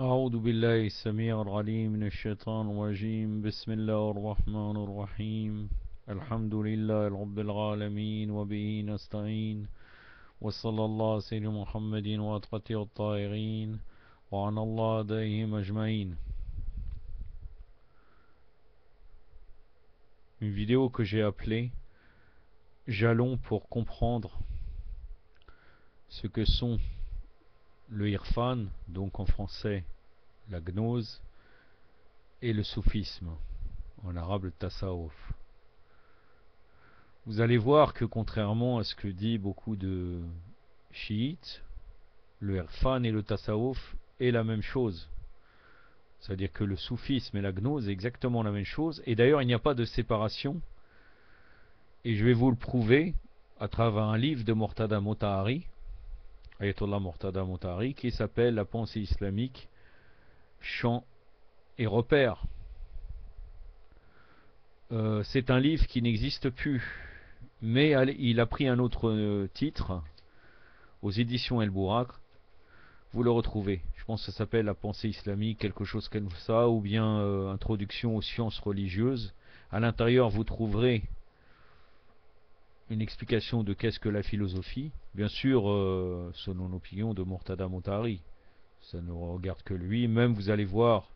أعوذ بالله السميع العليم من الشيطان الرجيم بسم الله الرحمن الرحيم الحمد لله رب العالمين وبه نستعين وصلى الله على سيدنا محمد وأتقته الطاهرين وعن الله دائهم أجمعين. Une vidéo que j'ai appelée Jalons pour comprendre ce que sont le irfan, donc en français la gnose, et le soufisme, en arabe le tasawwuf. Vous allez voir que contrairement à ce que dit beaucoup de chiites, le irfan et le tasawwuf est la même chose. C'est-à-dire que le soufisme et la gnose est exactement la même chose. Et d'ailleurs, il n'y a pas de séparation. Et je vais vous le prouver à travers un livre de Mortada Motahari, Ayatollah Mortada Motahari, qui s'appelle La pensée islamique, chants et repères. C'est un livre qui n'existe plus, mais il a pris un autre titre aux éditions El Bourakh. Vous le retrouvez. Je pense que ça s'appelle La pensée islamique, quelque chose comme ça, ou bien Introduction aux sciences religieuses. À l'intérieur, vous trouverez une explication de qu'est-ce que la philosophie, bien sûr, selon l'opinion de Mortada Motahari. Ça ne regarde que lui. Même vous allez voir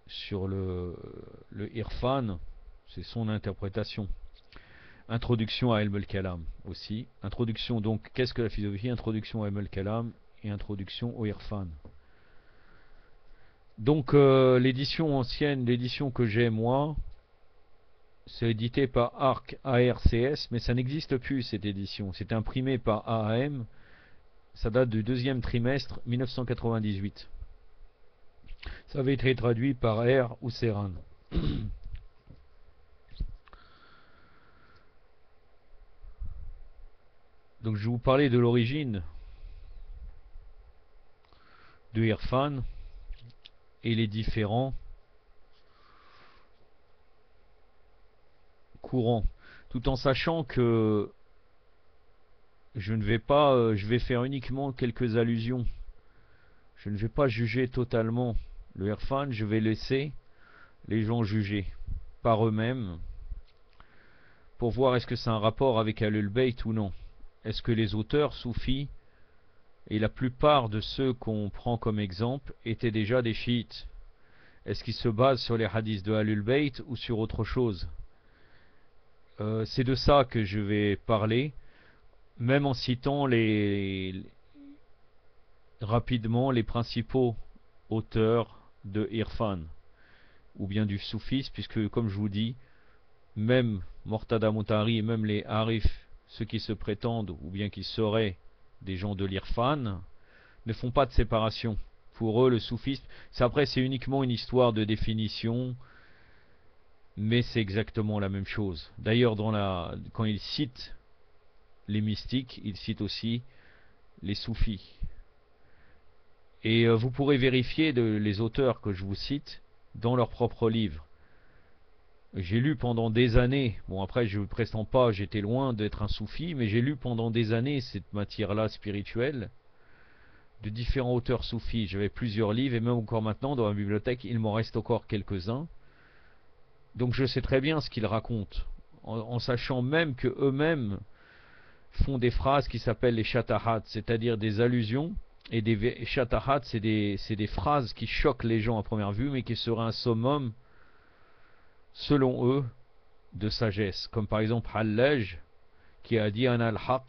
sur le irfan, c'est son interprétation. Introduction à Ilm al-Kalam aussi. Introduction donc, qu'est-ce que la philosophie? Introduction à Ilm al-Kalam et introduction au irfan. Donc l'édition ancienne, l'édition que j'ai moi, c'est édité par ARCS, mais ça n'existe plus cette édition. C'est imprimé par AAM, ça date du deuxième trimestre 1998. Ça avait été traduit par R. Ousseran. Donc je vais vous parler de l'origine de Irfan et les différents courants, tout en sachant que je ne vais pas, je vais faire uniquement quelques allusions. Je ne vais pas juger totalement le Irfan, je vais laisser les gens juger par eux-mêmes pour voir est-ce que c'est un rapport avec Ahlul Bayt ou non. Est-ce que les auteurs soufis et la plupart de ceux qu'on prend comme exemple étaient déjà des chiites? Est-ce qu'ils se basent sur les hadiths de Ahlul Bayt ou sur autre chose? C'est de ça que je vais parler, même en citant rapidement les principaux auteurs de Irfan ou bien du soufisme, puisque comme je vous dis, même Mortada Motahari et même les Arifs, ceux qui se prétendent ou bien qui seraient des gens de l'Irfan, ne font pas de séparation. Pour eux, le soufisme, après c'est uniquement une histoire de définition, mais c'est exactement la même chose. D'ailleurs, quand ils citent les mystiques, ils citent aussi les soufis. Et vous pourrez vérifier les auteurs que je vous cite dans leurs propres livres. J'ai lu pendant des années, bon après je ne prétends pas, j'étais loin d'être un soufi, mais j'ai lu pendant des années cette matière-là spirituelle, de différents auteurs soufis. J'avais plusieurs livres et même encore maintenant dans ma bibliothèque, il m'en reste encore quelques-uns. Donc je sais très bien ce qu'ils racontent, en sachant même que eux-mêmes font des phrases qui s'appellent les shatahat, c'est-à-dire des allusions. Et des shatahat, c'est des phrases qui choquent les gens à première vue, mais qui seraient un summum, selon eux, de sagesse. Comme par exemple Hallaj, qui a dit Ana al-Haq.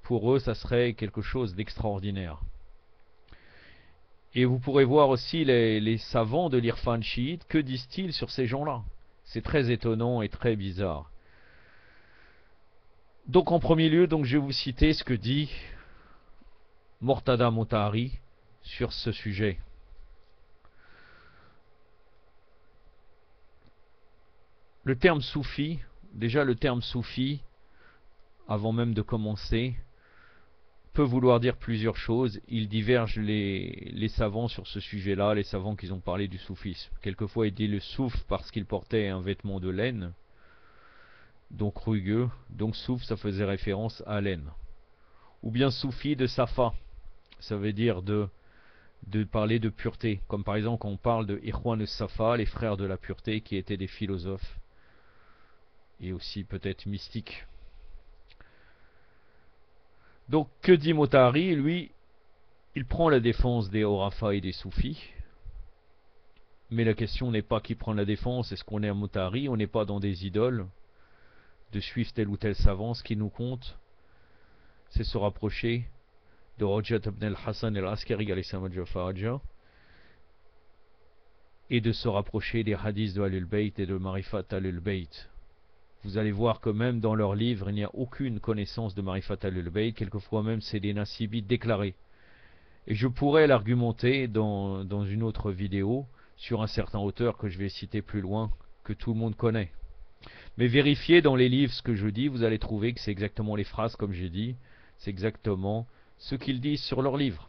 Pour eux, ça serait quelque chose d'extraordinaire. Et vous pourrez voir aussi les savants de l'Irfan chiite, que disent-ils sur ces gens-là? C'est très étonnant et très bizarre. Donc en premier lieu, donc, je vais vous citer ce que dit Mortada Motahari sur ce sujet. Le terme soufi, déjà le terme soufi, avant même de commencer, peut vouloir dire plusieurs choses. Il diverge les savants sur ce sujet-là, les savants qui ont parlé du soufisme. Quelquefois il dit le souf parce qu'il portait un vêtement de laine, donc rugueux, donc souf ça faisait référence à laine. Ou bien soufi de safa, ça veut dire de de parler de pureté, comme par exemple quand on parle de Ikhwan al-Safa, les frères de la pureté, qui étaient des philosophes et aussi peut-être mystiques. Donc que dit Motahari? Lui, il prend la défense des Horafa et des Soufis, mais la question n'est pas qui prend la défense, est-ce qu'on est à Motahari? On n'est pas dans des idoles, de suivre tel ou tel savant. Ce qui nous compte, c'est se rapprocher de Hujjat ibn al-Hassan al-Askari et de se rapprocher des hadiths de Ahlul Bayt et de Marifat Ahlul Bayt. Vous allez voir que même dans leurs livres, il n'y a aucune connaissance de Marifat Ahlul Bayt, quelquefois même c'est des nasibites déclarés. Et je pourrais l'argumenter dans une autre vidéo sur un certain auteur que je vais citer plus loin, que tout le monde connaît. Mais vérifiez dans les livres ce que je dis, vous allez trouver que c'est exactement les phrases comme j'ai dit, c'est exactement ce qu'ils disent sur leurs livres.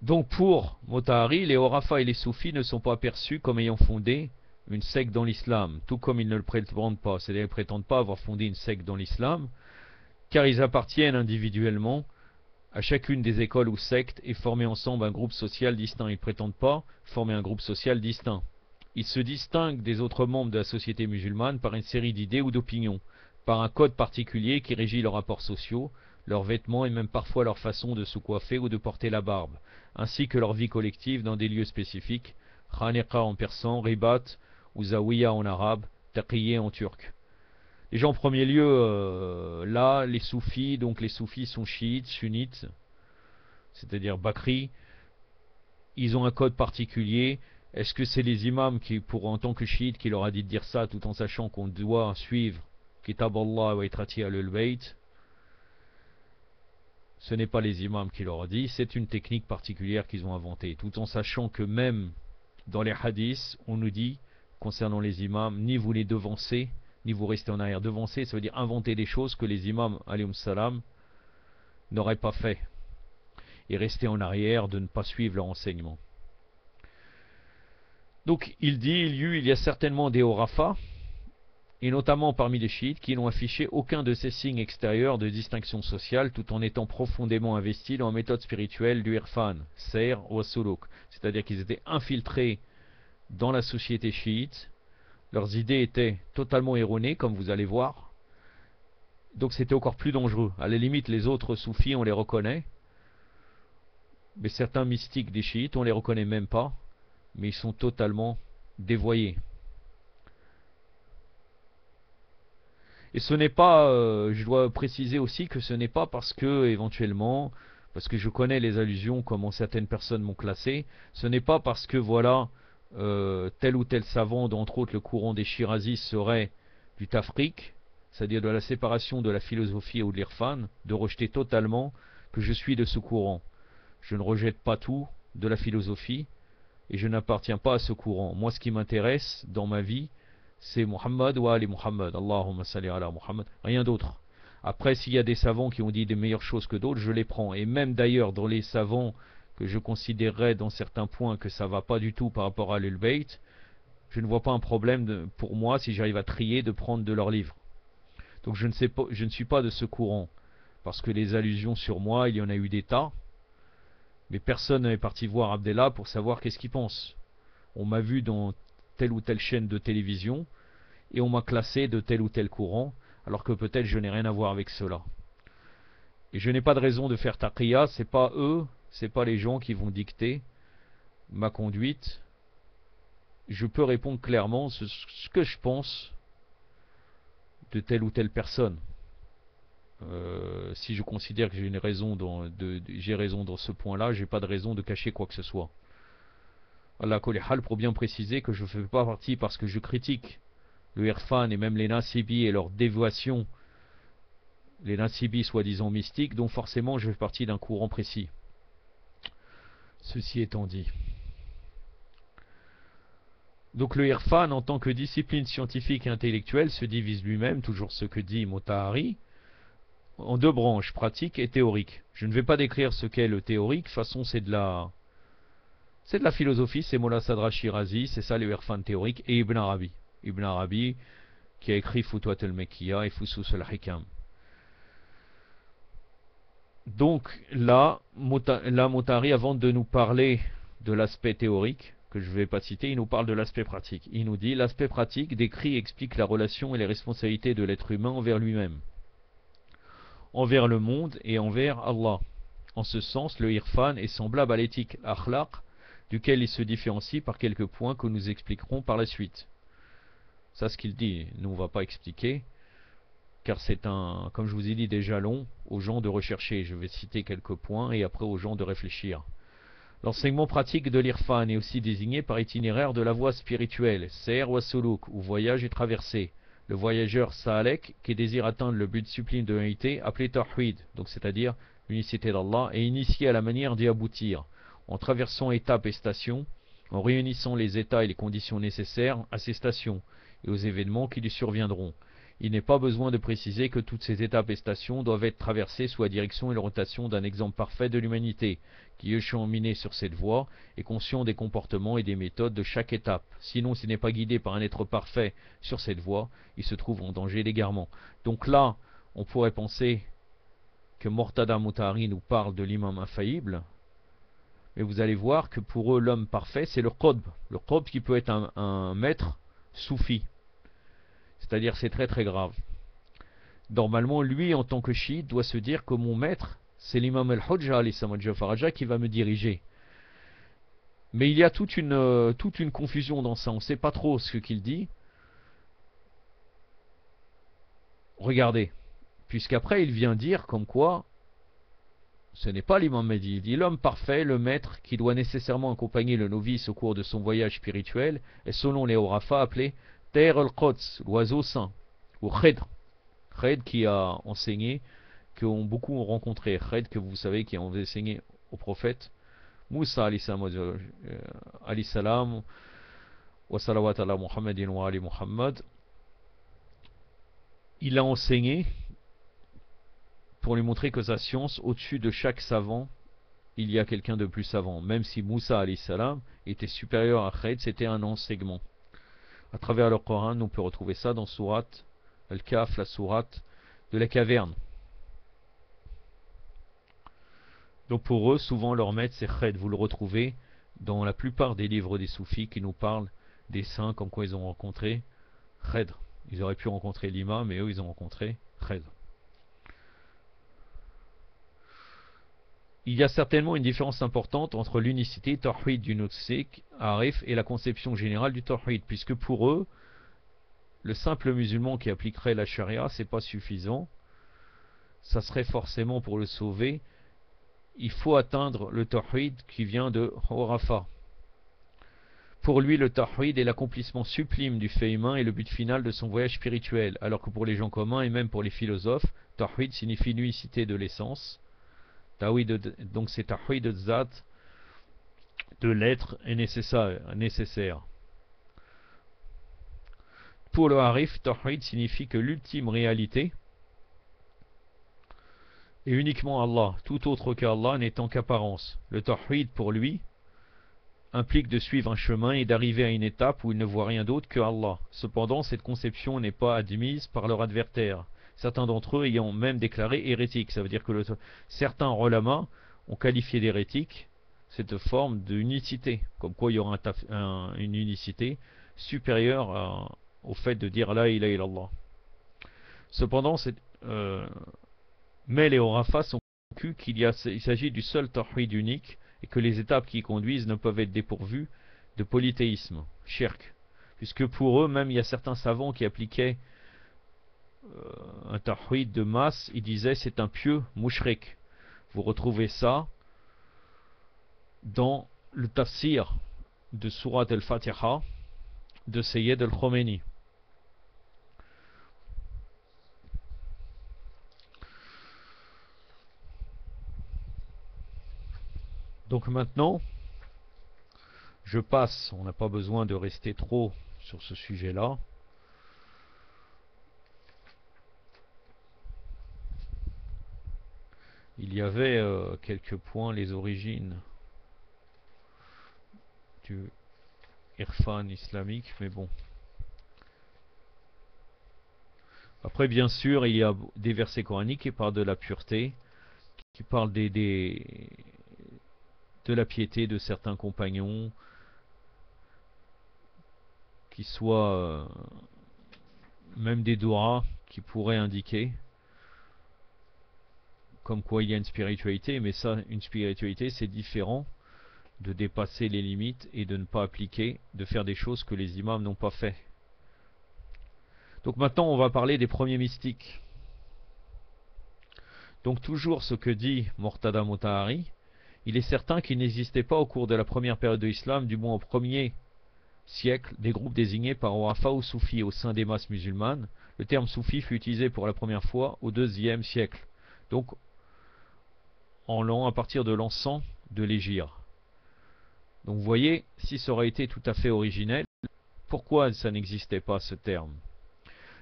Donc pour Motahari, les Horafa et les Soufis ne sont pas perçus comme ayant fondé une secte dans l'islam, tout comme ils ne le prétendent pas. C'est-à-dire qu'ils ne prétendent pas avoir fondé une secte dans l'islam, car ils appartiennent individuellement à chacune des écoles ou sectes et former ensemble un groupe social distinct. Ils ne prétendent pas former un groupe social distinct. Ils se distinguent des autres membres de la société musulmane par une série d'idées ou d'opinions, par un code particulier qui régit leurs rapports sociaux, leurs vêtements et même parfois leur façon de se coiffer ou de porter la barbe, ainsi que leur vie collective dans des lieux spécifiques, khaniqa en persan, ribat ou zawiya en arabe, taqiyya en turc. Déjà en premier lieu, là, les soufis, donc les soufis sont chiites, sunnites, c'est-à-dire Bakri, ils ont un code particulier. Est-ce que c'est les imams qui, en tant que chiites, qui leur a dit de dire ça tout en sachant qu'on doit suivre Kitab Allah wa Itrati al Bayt? Ce n'est pas les imams qui leur ont dit, c'est une technique particulière qu'ils ont inventée, tout en sachant que même dans les hadiths, on nous dit, concernant les imams, ni vous les devancez, ni vous restez en arrière. Devancer, ça veut dire inventer des choses que les imams, alayhum salam, n'auraient pas fait. Et rester en arrière, de ne pas suivre leur enseignement. Donc il dit, il y a certainement des Horafa, et notamment parmi les chiites, qui n'ont affiché aucun de ces signes extérieurs de distinction sociale, tout en étant profondément investis dans la méthode spirituelle du Irfan, Sayr ou Suluk. C'est-à-dire qu'ils étaient infiltrés dans la société chiite, leurs idées étaient totalement erronées, comme vous allez voir, donc c'était encore plus dangereux. À la limite, les autres soufis, on les reconnaît, mais certains mystiques des chiites, on les reconnaît même pas, mais ils sont totalement dévoyés. Et ce n'est pas, je dois préciser aussi que ce n'est pas parce que, éventuellement, parce que je connais les allusions, comment certaines personnes m'ont classé, ce n'est pas parce que, voilà, tel ou tel savant, d'entre autres le courant des Shirazis, serait du tafriq, c'est-à-dire de la séparation de la philosophie ou de l'irfan, de rejeter totalement que je suis de ce courant. Je ne rejette pas tout de la philosophie, et je n'appartiens pas à ce courant. Moi, ce qui m'intéresse dans ma vie, c'est Muhammad wa Ali Muhammad. Allahumma salli ala Muhammad. Rien d'autre. Après, s'il y a des savants qui ont dit des meilleures choses que d'autres, je les prends. Et même d'ailleurs, dans les savants que je considérerais dans certains points que ça va pas du tout par rapport à Ahlul Bayt, je ne vois pas un problème pour moi, si j'arrive à trier, de prendre de leurs livres. Donc je ne suis pas de ce courant. Parce que les allusions sur moi, il y en a eu des tas. Mais personne n'est parti voir Abdallah pour savoir qu'est-ce qu'il pense. On m'a vu dans telle ou telle chaîne de télévision et on m'a classé de tel ou tel courant, alors que peut-être je n'ai rien à voir avec cela. Et je n'ai pas de raison de faire taqiyya, c'est pas eux, c'est pas les gens qui vont dicter ma conduite. Je peux répondre clairement ce que je pense de telle ou telle personne. Si je considère que j'ai raison dans ce point-là, j'ai pas de raison de cacher quoi que ce soit. Allah kulli hal, pour bien préciser que je ne fais pas partie parce que je critique le Irfan et même les Nasibi et leur dévotion, les Nasibi soi-disant mystiques, dont forcément je fais partie d'un courant précis. Ceci étant dit. Donc le Irfan en tant que discipline scientifique et intellectuelle se divise lui-même, toujours ce que dit Motahari, en deux branches, pratique et théorique. Je ne vais pas décrire ce qu'est le théorique, de toute façon c'est de la philosophie, c'est Molla Sadra Shirazi, c'est ça le Irfan théorique, et Ibn Arabi. Ibn Arabi qui a écrit Futuhat al-Mekkiya et Fusus al-Hikam. Donc là, Motari, avant de nous parler de l'aspect théorique, que je ne vais pas citer, il nous parle de l'aspect pratique. Il nous dit: l'aspect pratique décrit et explique la relation et les responsabilités de l'être humain envers lui-même, envers le monde et envers Allah. En ce sens, le irfan est semblable à l'éthique akhlaq, duquel il se différencie par quelques points que nous expliquerons par la suite. Ça, ce qu'il dit, nous on ne va pas expliquer, car c'est un, comme je vous ai dit, déjà long aux gens de rechercher. Je vais citer quelques points et après aux gens de réfléchir. L'enseignement pratique de l'irfan est aussi désigné par itinéraire de la voie spirituelle, ser wa suluk, ou voyage et traversée. Le voyageur sa'alek, qui désire atteindre le but sublime de l'unité, appelé tawhid, donc c'est-à-dire l'unicité d'Allah, est initié à la manière d'y aboutir, en traversant étapes et stations, en réunissant les états et les conditions nécessaires à ces stations et aux événements qui lui surviendront. Il n'est pas besoin de préciser que toutes ces étapes et stations doivent être traversées sous la direction et la rotation d'un exemple parfait de l'humanité, qui est cheminé sur cette voie, est conscient des comportements et des méthodes de chaque étape. Sinon, s'il n'est pas guidé par un être parfait sur cette voie, il se trouve en danger d'égarement. Donc là, on pourrait penser que Mortada Motari nous parle de l'imam infaillible, mais vous allez voir que pour eux, l'homme parfait, c'est le qutb. Le qutb qui peut être un maître soufi. C'est-à-dire, c'est très très grave. Normalement, lui, en tant que chiite, doit se dire que mon maître, c'est l'imam al-Hujja al-Faraja qui va me diriger. Mais il y a toute une confusion dans ça. On ne sait pas trop ce qu'il dit. Regardez. Puisqu'après, il vient dire comme quoi ce n'est pas l'imam Mahdi. Il dit: l'homme parfait, le maître, qui doit nécessairement accompagner le novice au cours de son voyage spirituel, est selon les Horafa appelé Tair al-Quds, l'oiseau saint, ou Khidr. Khidr qui a enseigné, que beaucoup ont rencontré. Khidr, que vous savez, qui a enseigné au prophète Moussa alayhi salam, wa salawat ala Muhammadin wa ali Muhammad. Il a enseigné pour lui montrer que sa science, au-dessus de chaque savant, il y a quelqu'un de plus savant. Même si Moussa alayhi salam était supérieur à Khidr, c'était un enseignement. À travers le Coran, on peut retrouver ça dans sourate Al-Kaf, la sourate de la caverne. Donc pour eux, souvent leur maître c'est Khidr. Vous le retrouvez dans la plupart des livres des soufis qui nous parlent des saints, comme quoi ils ont rencontré Khidr. Ils auraient pu rencontrer l'imam, mais eux ils ont rencontré Khidr. Il y a certainement une différence importante entre l'unicité Tawhid du Nusuk, Arif, et la conception générale du Tawhid, puisque pour eux, le simple musulman qui appliquerait la charia, c'est pas suffisant. Ça serait forcément, pour le sauver, il faut atteindre le Tawhid qui vient de Horafa. Pour lui, le Tawhid est l'accomplissement sublime du fait humain et le but final de son voyage spirituel, alors que pour les gens communs et même pour les philosophes, Tawhid signifie l'unicité de l'essence. Donc c'est Tawhid de Zat, de l'être, est nécessaire. Pour le Harif, Tawhid signifie que l'ultime réalité est uniquement Allah, tout autre qu'Allah n'étant qu'apparence. Le Tawhid pour lui implique de suivre un chemin et d'arriver à une étape où il ne voit rien d'autre que Allah. Cependant, cette conception n'est pas admise par leur adversaire, certains d'entre eux ayant même déclaré hérétique. Ça veut dire que certains ulama ont qualifié d'hérétique cette forme d'unicité, comme quoi il y aura une unicité supérieure au fait de dire La ilaha illallah. Cependant, mais les Horafa sont convaincus qu'il s'agit du seul tawhid unique et que les étapes qui y conduisent ne peuvent être dépourvues de polythéisme, shirk. Puisque pour eux, même il y a certains savants qui appliquaient un tawhid de masse, ils disaient c'est un pieux mushrik. Vous retrouvez ça dans le tafsir de Surat al-Fatiha de Sayyid al-Khomeini. Donc maintenant, je passe, on n'a pas besoin de rester trop sur ce sujet-là. Il y avait quelques points, les origines du irfan islamique, mais bon. Après, bien sûr, il y a des versets coraniques qui parlent de la pureté, qui parle de la piété de certains compagnons, qui soient même des douras qui pourraient indiquer comme quoi il y a une spiritualité, mais ça, une spiritualité, c'est différent de dépasser les limites et de ne pas appliquer, de faire des choses que les imams n'ont pas fait. Donc maintenant, on va parler des premiers mystiques. Donc toujours ce que dit Murtada Mutahhari, il est certain qu'il n'existait pas au cours de la première période de l'islam, du moins au premier siècle, des groupes désignés par Wafa ou Soufis au sein des masses musulmanes. Le terme Soufi fut utilisé pour la première fois au IIe siècle, donc à partir de l'an 100 de l'Hégire. Donc vous voyez, si ça aurait été tout à fait originel, pourquoi ça n'existait pas ce terme?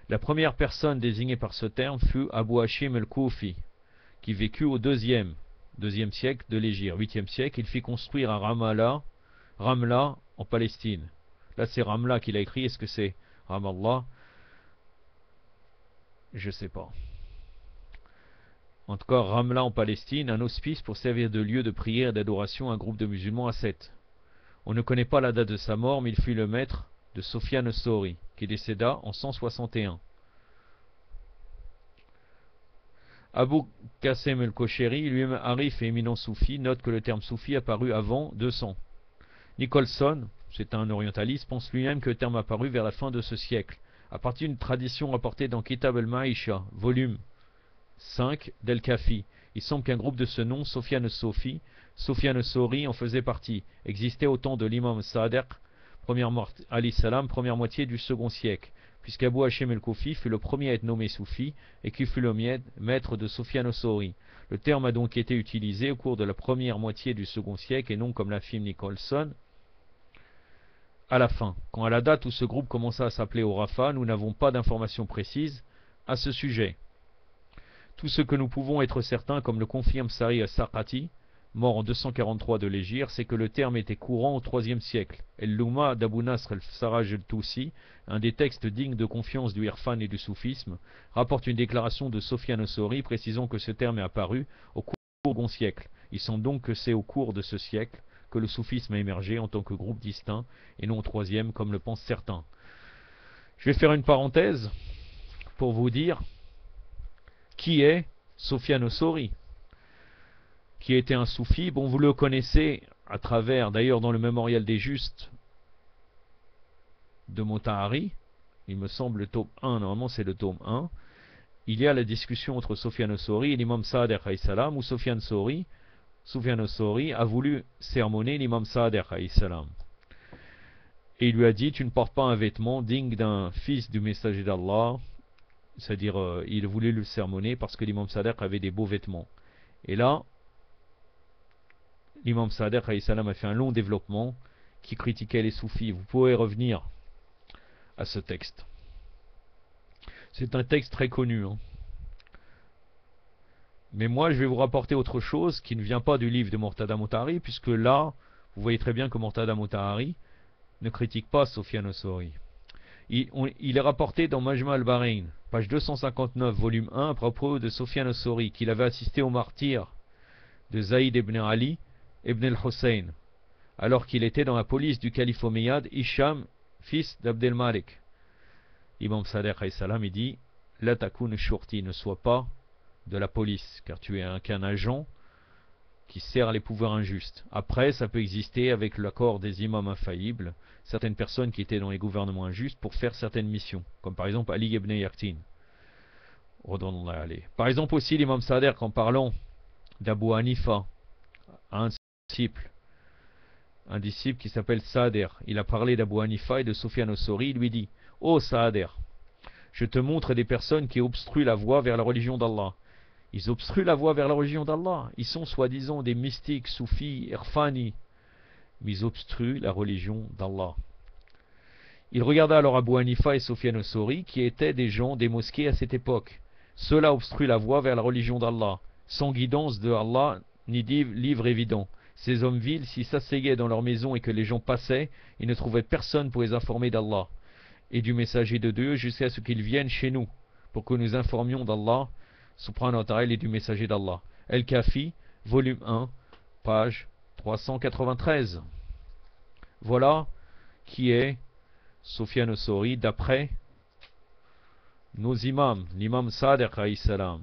La première personne désignée par ce terme fut Abu Hashim el-Koufi, qui vécut au deuxième siècle de l'Hégire. 8e siècle, il fit construire à Ramla en Palestine. Là c'est Ramla qu'il a écrit, est-ce que c'est Ramallah? Je ne sais pas. En tout cas, Ramla en Palestine, un hospice pour servir de lieu de prière et d'adoration à un groupe de musulmans ascètes. On ne connaît pas la date de sa mort, mais il fut le maître de Sofiane al-Sawri, qui décéda en 161. Abu Qasim el-Kosheri, lui-même arif et éminent soufi, note que le terme soufi apparut avant 200. Nicholson, c'est un orientaliste, pense lui-même que le terme apparut vers la fin de ce siècle, à partir d'une tradition rapportée dans Kitab al-Ma'isha, volume 5 d'El-Kafi. Il semble qu'un groupe de ce nom, Sofiane al-Sawri en faisait partie, existait au temps de l'imam Sadiq, première moitié du second siècle, puisqu'Abu Hashim el-Koufi fut le premier à être nommé soufi et qui fut le maître de Sofiane al-Sawri. Le terme a donc été utilisé au cours de la première moitié du second siècle et non comme l'affirme Nicholson à la fin. Quant à la date où ce groupe commença à s'appeler Orafa, nous n'avons pas d'informations précises à ce sujet. Tout ce que nous pouvons être certains, comme le confirme Sari al-Sarqati, mort en 243 de l'Hégire, c'est que le terme était courant au IIIe siècle. El-Louma d'Abu Nasr el-Sarraj el-Toussi, un des textes dignes de confiance du Irfan et du soufisme, rapporte une déclaration de Sofiane al-Sawri précisant que ce terme est apparu au cours du second siècle. Il semble donc que c'est au cours de ce siècle que le soufisme a émergé en tant que groupe distinct et non au IIIe comme le pensent certains. Je vais faire une parenthèse pour vous dire qui est Sofiane al-Sawri, qui était un soufi. Bon, vous le connaissez à travers, d'ailleurs dans le Mémorial des Justes de Mutahhari, il me semble le tome 1, normalement c'est le tome 1, il y a la discussion entre Sofiane al-Sawri et l'imam Sadiq alayhi salam, où Sofiane al-Sawri a voulu sermonner l'imam Sadiq alayhi salam. Et il lui a dit, tu ne portes pas un vêtement digne d'un fils du messager d'Allah, c'est-à-dire il voulait le sermonner parce que l'imam Sadiq avait des beaux vêtements. Et là, l'imam Sadiq alayhi salam a fait un long développement qui critiquait les soufis. Vous pouvez revenir à ce texte. C'est un texte très connu. Mais moi, je vais vous rapporter autre chose qui ne vient pas du livre de Murtada Mutahhari, puisque là, vous voyez très bien que Murtada Mutahhari ne critique pas Sofiane al-Sawri. Il est rapporté dans Majma al-Bahrain, page 259, volume 1, à propos de Sofiane al-Sawri, qu'il avait assisté au martyre de Zaïd ibn Ali ibn al-Hussein, alors qu'il était dans la police du calife Omeyyade Hisham, fils d'Abdel Malik. L'imam Sadiq alayhi salam, il dit, la takoun shurti, ne sois pas de la police, car tu es qu'un agent qui sert les pouvoirs injustes. Après, ça peut exister avec l'accord des imams infaillibles, certaines personnes qui étaient dans les gouvernements injustes pour faire certaines missions, comme par exemple Ali ibn Yaqtin. Par exemple aussi l'imam Sadiq, en parlant d'Abu Hanifa, un disciple qui s'appelle Sa'der, il a parlé d'Abu Hanifa et de Sofiane al-Sawri, il lui dit, ô Sa'der, je te montre des personnes qui obstruent la voie vers la religion d'Allah. Ils obstruent la voie vers la religion d'Allah. Ils sont soi-disant des mystiques, soufis, irfani, mais ils obstruent la religion d'Allah. Il regarda alors Abu Hanifa et Sofiane al-Sawri, qui étaient des gens des mosquées à cette époque. Ceux-là obstruent la voie vers la religion d'Allah, sans guidance de Allah, ni livre évident. Ces hommes vils, s'ils s'asseyaient dans leur maison et que les gens passaient, ils ne trouvaient personne pour les informer d'Allah et du messager de Dieu jusqu'à ce qu'ils viennent chez nous, pour que nous informions d'Allah, subhanahu wa ta'ala, et du messager d'Allah. El-Kafi, volume 1, page 393. Voilà qui est Sufyan al-Thawri d'après nos imams, l'imam Sadiq alayhi salam.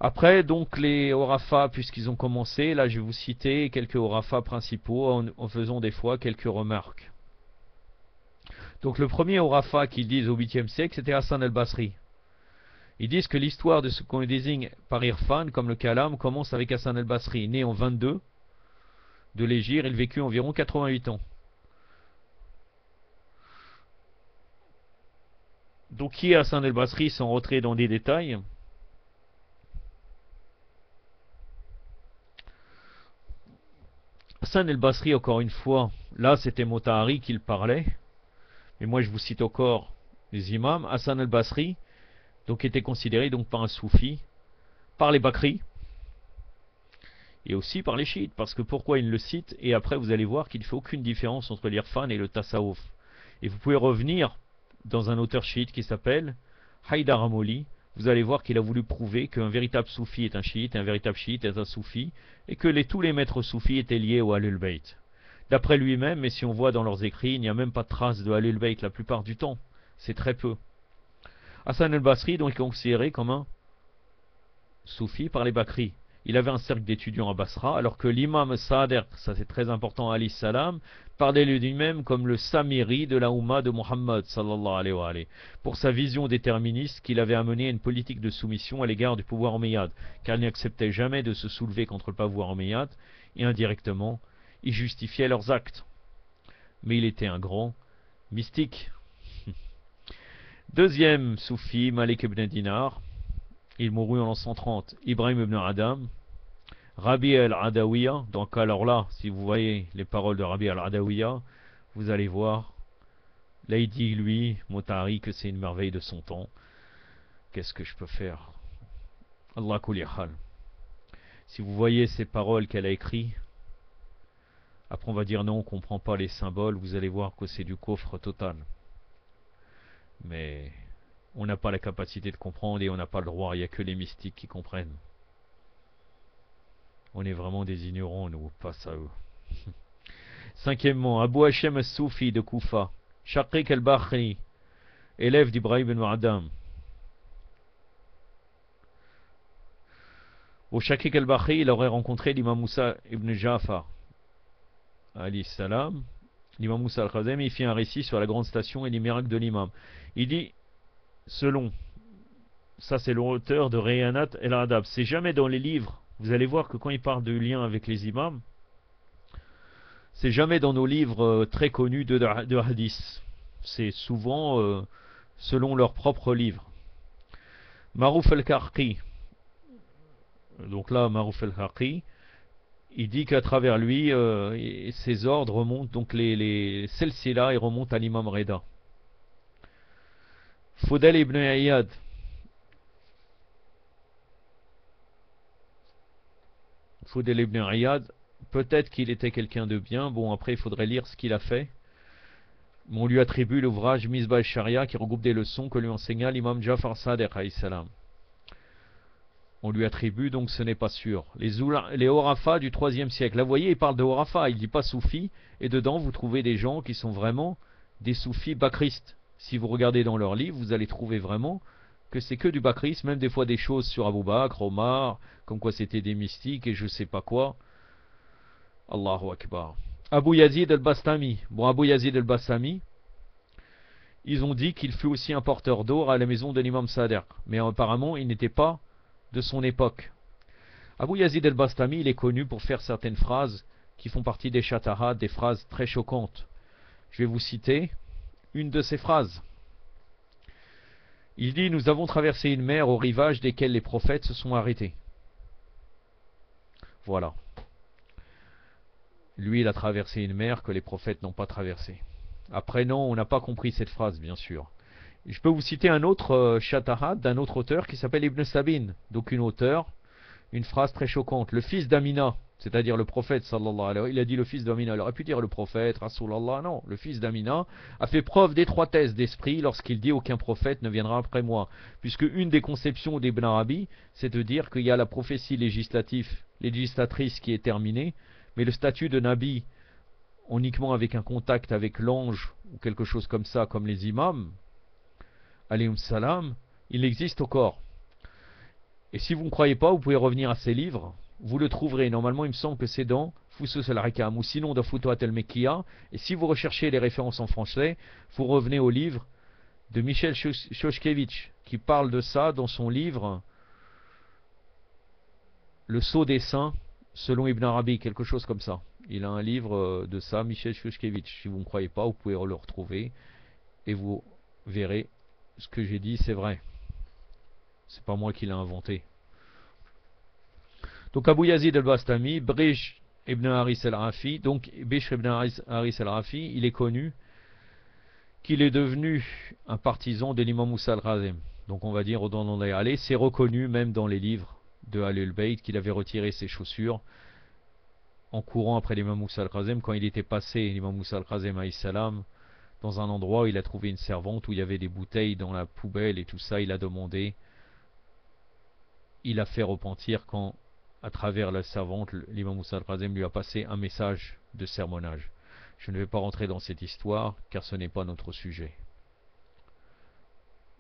Après, donc, les Orafa, puisqu'ils ont commencé, là je vais vous citer quelques Orafa principaux en faisant des fois quelques remarques. Donc le premier Orafa qu'ils disent au 8e siècle, c'était Hassan al-Basri. Ils disent que l'histoire de ce qu'on désigne par Irfan, comme le Kalam, commence avec Hassan al-Basri, né en 22 de l'Hégire, il vécut environ 88 ans. Donc qui est Hassan al-Basri sans rentrer dans des détails? Hassan al-Basri, encore une fois, là c'était Motahari qui le parlait, mais moi je vous cite encore les imams. Hassan al-Basri donc était considéré donc par un soufi, par les Bakri et aussi par les chiites, parce que pourquoi il le cite, et après vous allez voir qu'il ne fait aucune différence entre l'Irfan et le Tasawuf. Et vous pouvez revenir dans un auteur chiite qui s'appelle Haïdar Amoli, vous allez voir qu'il a voulu prouver qu'un véritable soufi est un chiite, et un véritable chiite est un soufi, et que tous les maîtres soufis étaient liés au Ahlul Bayt. D'après lui-même, mais si on voit dans leurs écrits, il n'y a même pas de trace de Ahlul Bayt la plupart du temps. C'est très peu. Hassan al-Basri donc est considéré comme un soufi par les Bakri. Il avait un cercle d'étudiants à Basra, alors que l'imam Sadiq, ça c'est très important, alayhi salam, parlait lui-même comme le Samiri de la Oumma de Muhammad sallallahu alayhi wa alayhi, pour sa vision déterministe qu'il avait amené à une politique de soumission à l'égard du pouvoir omeyyade, car il n'acceptait jamais de se soulever contre le pouvoir omeyyade, et indirectement, il justifiait leurs actes. Mais il était un grand mystique. Deuxième soufi, Malik ibn Dinar, il mourut en l'an 130. Ibrahim ibn Adam, Rabi al-Adawiya. Donc alors là, si vous voyez les paroles de Rabi al-Adawiya, vous allez voir, là il dit lui, Motahari, que c'est une merveille de son temps. Qu'est-ce que je peux faire? Allah kulli hal. Si vous voyez ces paroles qu'elle a écrites, après on va dire non, on ne comprend pas les symboles, vous allez voir que c'est du coffre total. Mais on n'a pas la capacité de comprendre et on n'a pas le droit, il n'y a que les mystiques qui comprennent. On est vraiment des ignorants, nous, face à eux. Cinquièmement, Abu Hachem al-Soufi de Koufa, Shaqiq al-Bakhri, élève d'Ibrahim ibn Adam. Au Shaqiq al-Bakhri, il aurait rencontré l'imam Moussa ibn Jafar, alayhi salam. L'imam Moussa al-Khazem, il fait un récit sur la grande station et les miracles de l'imam. Il dit, selon, ça c'est l'auteur de Rayanat el-Adab, c'est jamais dans les livres, vous allez voir que quand il parle de lien avec les imams, c'est jamais dans nos livres très connus de hadith, c'est souvent selon leurs propres livres. Marouf al-Karqi, donc là Marouf al-Karqi, il dit qu'à travers lui, ses ordres remontent, donc celles-ci-là, ils remontent à l'imam Reda. Fudayl ibn Iyad. Fudayl ibn Iyad, peut-être qu'il était quelqu'un de bien, bon après il faudrait lire ce qu'il a fait. On lui attribue l'ouvrage Misbah al-Sharia qui regroupe des leçons que lui enseigna l'imam Jafar Sadiq alayhi salam. On lui attribue, donc ce n'est pas sûr. Les Orafa du 3e siècle. Là, vous voyez, il parle de Orafa, il ne dit pas soufis. Et dedans, vous trouvez des gens qui sont vraiment des soufis bakristes. Si vous regardez dans leurs livres, vous allez trouver vraiment que c'est que du bakrisme, même des fois des choses sur Abu Bakr, Omar, comme quoi c'était des mystiques et je sais pas quoi. Allahu Akbar. Abu Yazid al-Bastami. Bon, Abu Yazid al-Bastami, ils ont dit qu'il fut aussi un porteur d'or à la maison de l'imam Sadiq. Mais apparemment, il n'était pas de son époque. Abu Yazid al-Bastami, il est connu pour faire certaines phrases qui font partie des shatahat, des phrases très choquantes. Je vais vous citer une de ces phrases. Il dit, nous avons traversé une mer au rivage desquelles les prophètes se sont arrêtés. Voilà. Lui, il a traversé une mer que les prophètes n'ont pas traversée. Après, non, on n'a pas compris cette phrase, bien sûr. Je peux vous citer un autre shatahat d'un autre auteur qui s'appelle Ibn Sabin. Donc une auteure, une phrase très choquante. Le fils d'Amina, c'est-à-dire le prophète sallallahu alayhi wa sallam, il a dit le fils d'Amina, il aurait pu dire le prophète, Rasulallah, non, le fils d'Amina a fait preuve d'étroitesse d'esprit lorsqu'il dit aucun prophète ne viendra après moi, puisque une des conceptions d'Ibn Arabi, c'est de dire qu'il y a la prophétie législatrice qui est terminée, mais le statut de Nabi, uniquement avec un contact avec l'ange, ou quelque chose comme ça, comme les imams, alayhim salam, il existe encore. Et si vous ne croyez pas, vous pouvez revenir à ces livres, vous le trouverez. Normalement, il me semble que c'est dans Fusus al-Hikam ou sinon dans Futuhat al-Mekkiya. Et si vous recherchez les références en français, vous revenez au livre de Michel Shoshkevich qui parle de ça dans son livre Le Sceau des Saints selon Ibn Arabi, quelque chose comme ça. Il a un livre de ça, Michel Shoshkevich. Si vous ne croyez pas, vous pouvez le retrouver et vous verrez ce que j'ai dit, c'est vrai. C'est pas moi qui l'ai inventé. Donc Abu Yazid al-Bastami, Bishr ibn Haris al-Rafi, donc Bishr ibn Haris al-Rafi, il est connu qu'il est devenu un partisan de l'imam Moussa al-Razem. Donc on va dire au don d'aller, c'est reconnu même dans les livres de Ahlul Bayt qu'il avait retiré ses chaussures en courant après l'imam Moussa al-Razem quand il était passé, l'imam Moussa al-Razem alayhi salam, dans un endroit où il a trouvé une servante où il y avait des bouteilles dans la poubelle et tout ça, il a demandé, il a fait repentir quand à travers la servante, l'imam Moussa al-Razem lui a passé un message de sermonnage. Je ne vais pas rentrer dans cette histoire, car ce n'est pas notre sujet.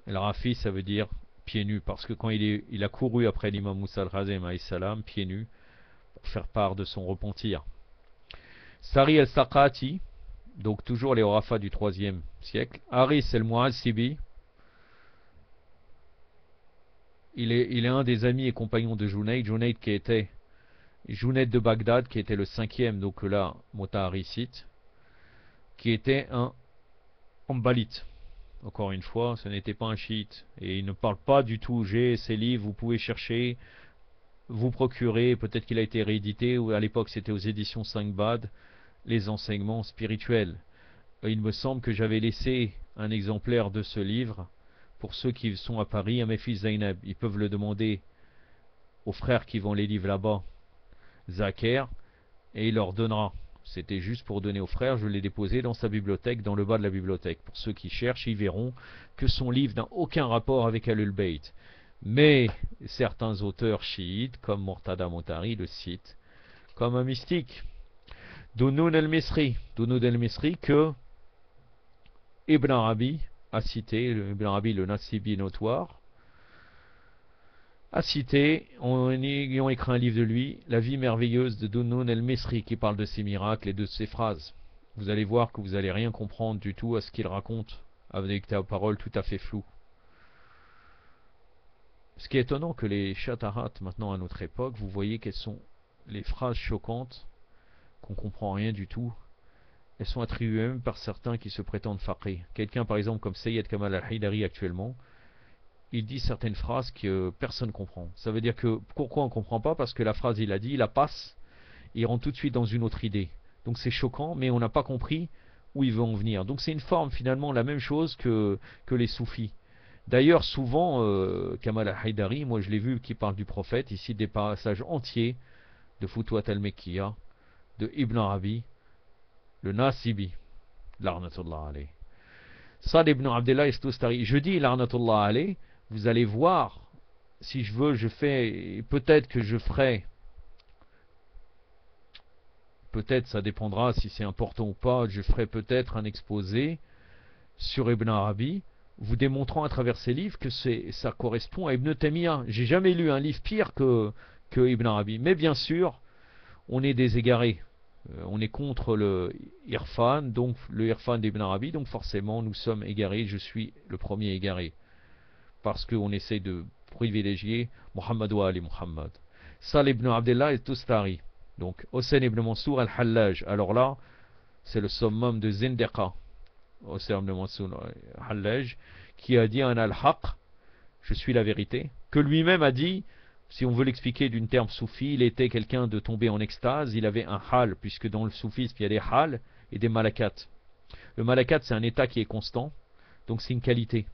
Al-Rafi, ça veut dire pieds nus, parce que quand il a couru après l'imam Moussa al-Razem, pieds nus, pour faire part de son repentir. Sari al-Saqati, donc toujours les Orafa du 3e siècle. Haris al-Mu'assibi, il est un des amis et compagnons de Junayd. Junayd de Bagdad, qui était le 5e, donc là, Motaharissite, qui était un Hanbalite. Encore une fois, ce n'était pas un chiite. Et il ne parle pas du tout. J'ai ces livres, vous pouvez chercher, vous procurer, peut-être qu'il a été réédité, ou à l'époque c'était aux éditions 5 Bad, les enseignements spirituels. Il me semble que j'avais laissé un exemplaire de ce livre pour ceux qui sont à Paris, à mes fils Zainab. Ils peuvent le demander aux frères qui vendent les livres là-bas, Zaker, et il leur donnera. C'était juste pour donner aux frères, je l'ai déposé dans sa bibliothèque, dans le bas de la bibliothèque. Pour ceux qui cherchent, ils verront que son livre n'a aucun rapport avec Ahlul Bayt. Mais certains auteurs chiites, comme Murtada Motari, le citent comme un mystique. Dunud al-Misri, que Ibn Arabi a cité, Ibn Arabi le Nasibi notoire, a cité, en ayant écrit un livre de lui, La vie merveilleuse de Dunud al-Misri, qui parle de ses miracles et de ses phrases. Vous allez voir que vous n'allez rien comprendre du tout à ce qu'il raconte, avec des paroles tout à fait floues. Ce qui est étonnant que les Shatarat, maintenant à notre époque, vous voyez quelles sont les phrases choquantes, qu'on ne comprend rien du tout. Elles sont attribuées même par certains qui se prétendent faqih. Quelqu'un par exemple comme Sayyid Kamal al-Haydari actuellement, il dit certaines phrases que personne ne comprend. Ça veut dire que, pourquoi on ne comprend pas? Parce que la phrase il a dit, il la passe, il rentre tout de suite dans une autre idée. Donc c'est choquant, mais on n'a pas compris où il veut en venir. Donc c'est une forme finalement la même chose que les soufis. D'ailleurs souvent, Kamal al-Haydari, moi je l'ai vu qui parle du prophète, ici des passages entiers de Futuhat al-Mekkiya, de Ibn Arabi, le Nasibi, l'arnatullah alayh. Sad ibn Abdullah Istustari. Je dis l'arnatullah alayh, vous allez voir, si je veux, je fais, peut-être que je ferai, peut-être ça dépendra si c'est important ou pas, je ferai peut-être un exposé sur Ibn Arabi, vous démontrant à travers ces livres que ça correspond à Ibn Taymiyyah. J'ai jamais lu un livre pire que Ibn Arabi, mais bien sûr, on est des égarés. On est contre le Irfan, donc le Irfan d'Ibn Arabi, donc forcément nous sommes égarés, je suis le premier égaré. Parce qu'on essaie de privilégier Muhammad wa Ali Muhammad. Sal ibn Abdullah al-Tustari, donc Hossein ibn Mansour al-Hallaj. Alors là, c'est le summum de Zindiqa, Hossein ibn Mansour al-Hallaj, qui a dit un al-Haq, je suis la vérité, que lui-même a dit, si on veut l'expliquer d'une terme soufi, il était quelqu'un de tombé en extase, il avait un hal, puisque dans le soufisme il y a des hal et des malakat. Le malakat c'est un état qui est constant, donc c'est une qualité.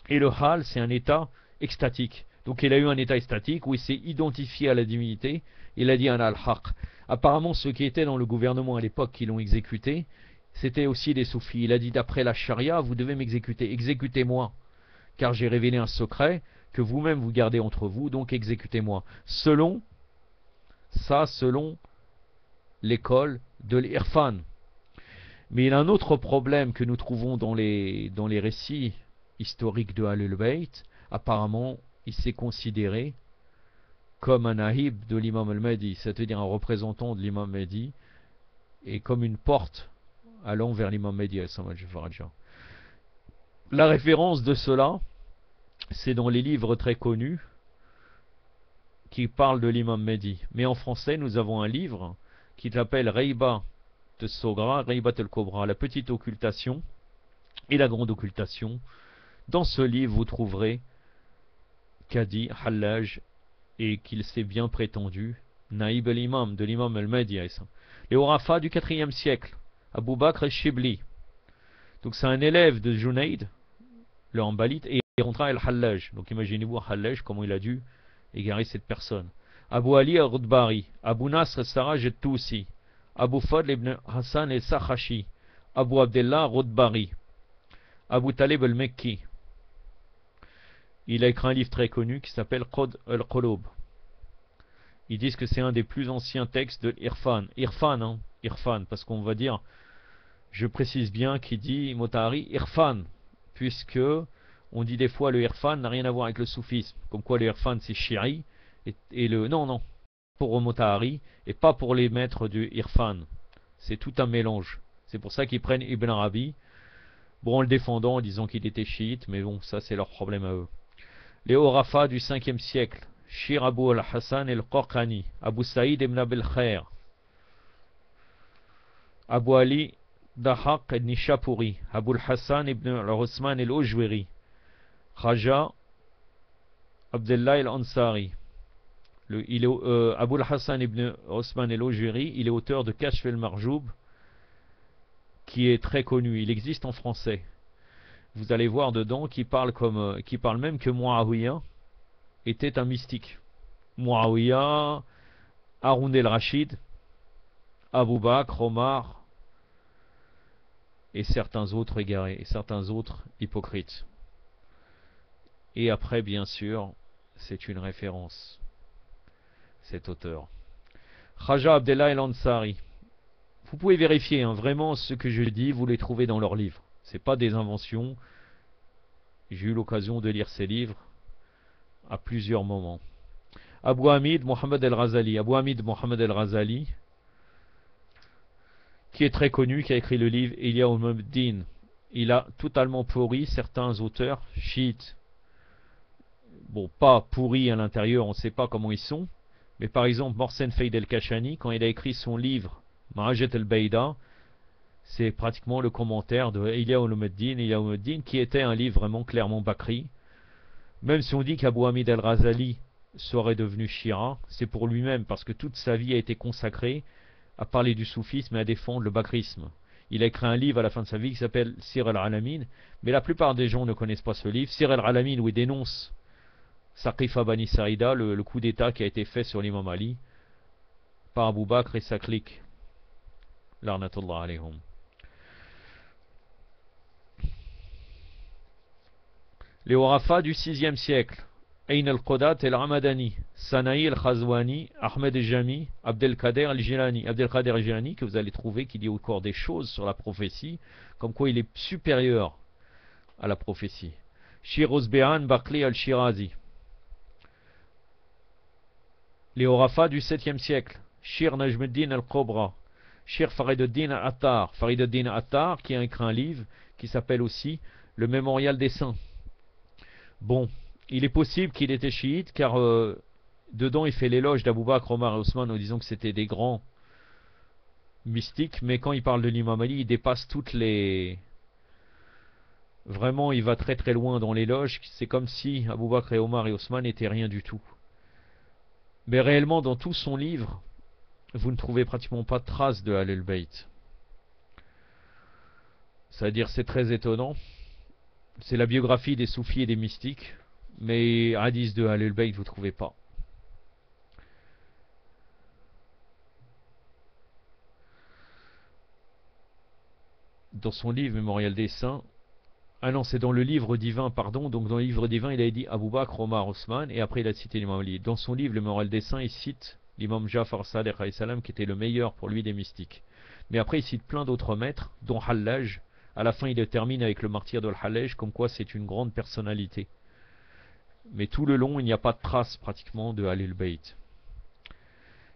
Et le hal c'est un état extatique, Donc il a eu un état statique où il s'est identifié à la divinité. Il a dit ana al-haq. Apparemment, ceux qui étaient dans le gouvernement à l'époque qui l'ont exécuté, c'était aussi des soufis. Il a dit d'après la charia, vous devez m'exécuter. Exécutez-moi, car j'ai révélé un secret que vous-même vous gardez entre vous, donc exécutez-moi. Selon l'école de l'Irfan. Mais il y a un autre problème que nous trouvons dans les récits historiques de Ahlul Bayt. Apparemment, il s'est considéré comme un ahib de l'imam al-Mahdi, c'est-à-dire un représentant de l'imam Mahdi, et comme une porte allant vers l'imam Mahdi. La référence de cela, c'est dans les livres très connus qui parlent de l'imam Mahdi. Mais en français, nous avons un livre qui s'appelle Reiba al-Sogra, Reiba al-Kobra, la petite occultation et la grande occultation. Dans ce livre, vous trouverez qu'a dit Hallaj et qu'il s'est bien prétendu Naïb al-Imam de l'imam al-Mahdi. Les Orafa du 4e siècle, Abu Bakr al-Shibli. Donc c'est un élève de Junayd, le Hanbalite, et il rentra al-Hallaj. Donc imaginez-vous Hallaj, comment il a dû égarer cette personne. Abu Ali al-Rudbari, Abu Nasr al-Saraj al-Tousi, Abu Fadl ibn Hassan al-Sakhashi, Abu Abdullah al-Rudbari, Abu Talib al-Mekki. Il a écrit un livre très connu qui s'appelle Qod al-Qulub. Ils disent que c'est un des plus anciens textes de l'Irfan. Irfan, parce qu'on va dire, je précise bien qu'il dit Motahari Irfan, puisque on dit des fois le Irfan n'a rien à voir avec le soufisme. Comme quoi le Irfan c'est Shiri, et le... Non, pour Motahari, et pas pour les maîtres du Irfan. C'est tout un mélange. C'est pour ça qu'ils prennent Ibn Arabi, bon, en le défendant, en disant qu'il était chiite, mais bon, ça c'est leur problème à eux. Les Orafa du 5e siècle, Shir Abu al-Hassan al-Qarqani, Abu Saïd ibn Abil Khair, Abu Ali Dahaq al-Nishapuri, Abu al-Hassan ibn al-Osman al-Ujwiri, Khaja Abdullah al-Ansari. Abu al-Hassan ibn Osman al-Ujwiri, il est auteur de Kashf al-Marjoub, qui est très connu. Il existe en français. Vous allez voir dedans qui parle même que Muawiyah était un mystique. Muawiyah, Haroun el-Rachid, Abu Bakr, Omar et certains autres égarés et certains autres hypocrites. Et après, bien sûr, c'est une référence, cet auteur. Khaja Abdullah el-Ansari. Vous pouvez vérifier, hein, vraiment ce que je dis, vous les trouvez dans leurs livres. C'est pas des inventions. J'ai eu l'occasion de lire ces livres à plusieurs moments. Abu Hamid Mohammed el-Razali. Abu Hamid Mohammed el-Razali, qui est très connu, qui a écrit le livre Ihya Ulumuddin. Il a totalement pourri certains auteurs chiites. Bon, pas pourris à l'intérieur, on ne sait pas comment ils sont. Mais par exemple, Mohsen Faid el-Kashani, quand il a écrit son livre Ma'ajet el-Baïda, c'est pratiquement le commentaire de Ihya Ulumuddin, qui était un livre vraiment clairement bakri. Même si on dit qu'Abu Hamid al-Razali serait devenu Shia, c'est pour lui-même, parce que toute sa vie a été consacrée à parler du soufisme et à défendre le bakrisme. Il a écrit un livre à la fin de sa vie qui s'appelle Sir al-Alamin, mais la plupart des gens ne connaissent pas ce livre. Sir al-Alamin, où il dénonce Saqifa Bani Saïda, le coup d'état qui a été fait sur l'imam Ali par Abu Bakr et sa clique. Larnatullah alayhum. Les Orafa du 6e siècle, Ayn al-Qudat el-Ramadani, Sanaï el-Khazwani, Ahmed el-Jami, Abdelkader el-Jilani. Abdelkader el-Jilani, que vous allez trouver qu'il dit encore des choses sur la prophétie, comme quoi il est supérieur à la prophétie. Shir Osbehan Barclay al-Shirazi. Les Orafa du 7e siècle, Shir Najmuddin al-Qobra, Shir Fariduddin Attar. Fariduddin Attar qui a écrit un livre qui s'appelle aussi Le Mémorial des Saints. Bon, il est possible qu'il était chiite car dedans il fait l'éloge d'Abou Bakr, Omar et Osman en disant que c'était des grands mystiques, mais quand il parle de l'imam Ali, il dépasse toutes les... Vraiment, il va très très loin dans l'éloge. C'est comme si Abou Bakr et Omar et Osman n'étaient rien du tout. Mais réellement, dans tout son livre, vous ne trouvez pratiquement pas de traces de Ahlul Bayt. C'est-à-dire, c'est très étonnant. C'est la biographie des soufis et des mystiques. Mais hadith de Ahlul Bayt, vous trouvez pas. Dans son livre Mémorial des Saints, ah non, c'est dans le livre divin, pardon. Donc dans le livre divin, il a dit Abu Bakr, Omar, Osman, et après il a cité l'imam Ali. Dans son livre, le Moral des Saints, il cite l'imam Ja'far Sadiq alayhi salam, qui était le meilleur pour lui des mystiques. Mais après, il cite plein d'autres maîtres, dont Hallaj. À la fin, il termine avec le martyr de Hallaj, comme quoi c'est une grande personnalité. Mais tout le long, il n'y a pas de trace pratiquement de Ahlul Bayt.